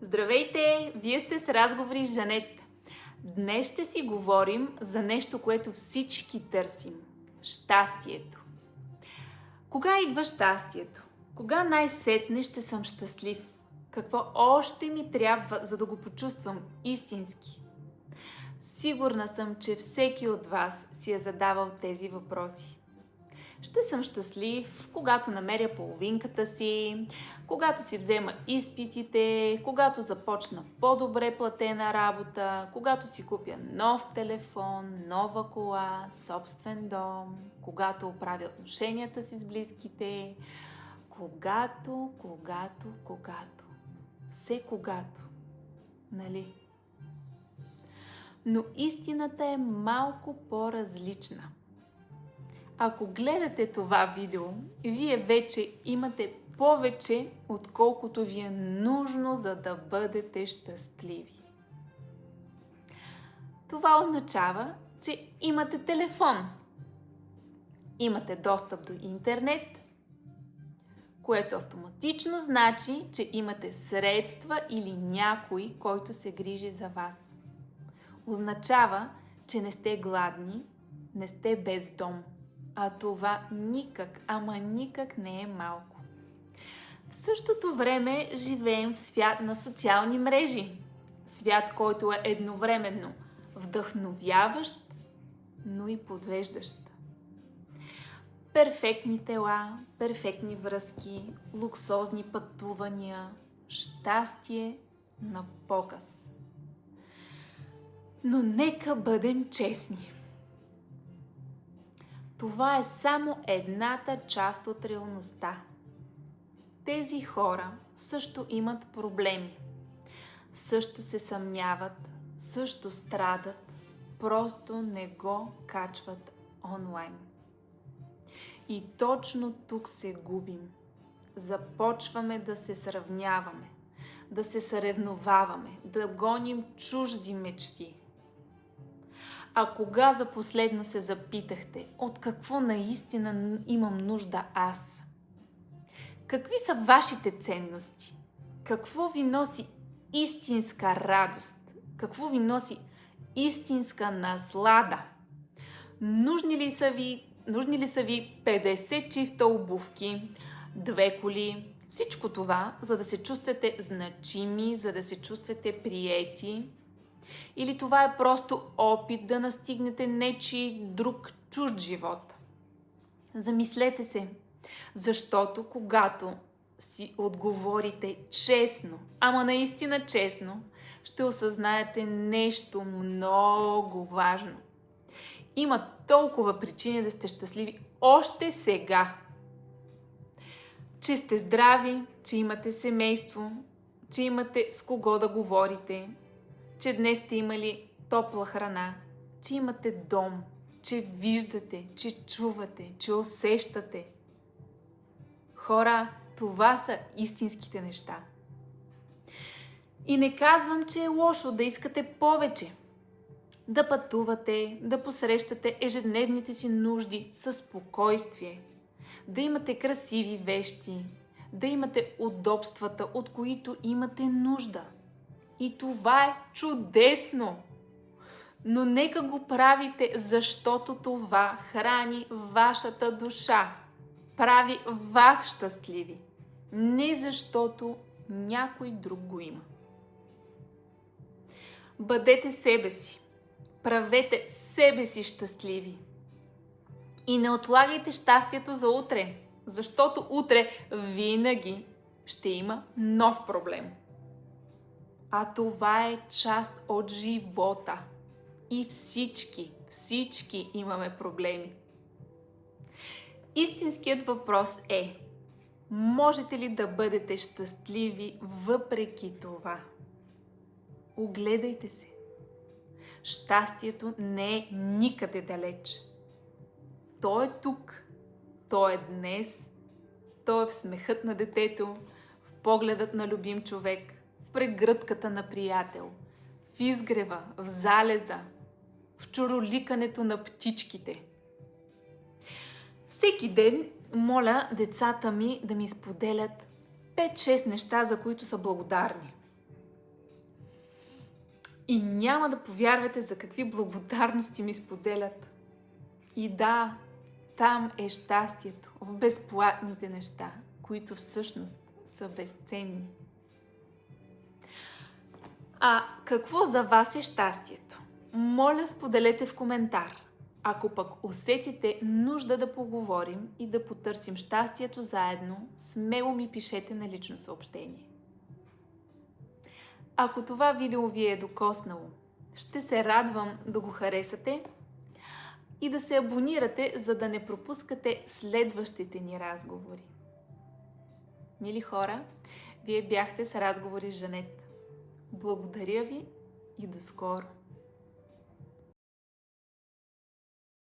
Здравейте! Вие сте с разговори с Жанет. Днес ще си говорим за нещо, което всички търсим – щастието. Кога идва щастието? Кога най-сетне ще съм щастлив? Какво още ми трябва, за да го почувствам истински? Сигурна съм, че всеки от вас си е задавал тези въпроси. Ще съм щастлив, когато намеря половинката си, когато си взема изпитите, когато започна по-добре платена работа, когато си купя нов телефон, нова кола, собствен дом, когато оправя отношенията си с близките, когато. Все когато. Нали? Но истината е малко по-различна. Ако гледате това видео, вие вече имате повече, отколкото ви е нужно, за да бъдете щастливи. Това означава, че имате телефон. Имате достъп до интернет, което автоматично значи, че имате средства или някой, който се грижи за вас. Означава, че не сте гладни, не сте без дом. А това никак не е малко. В същото време живеем в свят на социални мрежи. Свят, който е едновременно вдъхновяващ, но и подвеждащ. Перфектни тела, перфектни връзки, луксозни пътувания, щастие на показ. Но нека бъдем честни. Това е само едната част от реалността. Тези хора също имат проблеми. Също се съмняват, също страдат, просто не го качват онлайн. И точно тук се губим. Започваме да се сравняваме, да се съревноваваме, да гоним чужди мечти. А кога за последно се запитахте, от какво наистина имам нужда аз? Какви са вашите ценности? Какво ви носи истинска радост? Какво ви носи истинска наслада? Нужни ли са ви 50 чифта обувки, 2 коли? Всичко това, за да се чувствате значими, за да се чувствате приети? Или това е просто опит да настигнете нечий друг чужд живот? Замислете се, защото когато си отговорите честно, ама наистина честно, ще осъзнаете нещо много важно. Има толкова причини да сте щастливи още сега. Че сте здрави, че имате семейство, че имате с кого да говорите, че днес сте имали топла храна, че имате дом, че виждате, че чувате, че усещате. Хора, това са истинските неща. И не казвам, че е лошо да искате повече. Да пътувате, да посрещате ежедневните си нужди със спокойствие. Да имате красиви вещи, да имате удобствата, от които имате нужда. И това е чудесно! Но нека го правите, защото това храни вашата душа. Прави вас щастливи. Не защото някой друг го има. Бъдете себе си. Правете себе си щастливи. И не отлагайте щастието за утре, защото утре винаги ще има нов проблем. А това е част от живота. И всички имаме проблеми. Истинският въпрос е: можете ли да бъдете щастливи въпреки това? Огледайте се. Щастието не е никъде далеч. То е тук. То е днес. То е в смехът на детето, в погледът на любим човек, в прегръдката на приятел, в изгрева, в залеза, в чуроликането на птичките. Всеки ден моля децата ми да ми споделят 5-6 неща, за които са благодарни. И няма да повярвате за какви благодарности ми споделят. И да, там е щастието, в безплатните неща, които всъщност са безценни. А какво за вас е щастието? Моля, споделете в коментар. Ако пък усетите нужда да поговорим и да потърсим щастието заедно, смело ми пишете на лично съобщение. Ако това видео ви е докоснало, ще се радвам да го харесате и да се абонирате, за да не пропускате следващите ни разговори. Мили хора, вие бяхте с разговори с Жанет. Благодаря ви и до скоро!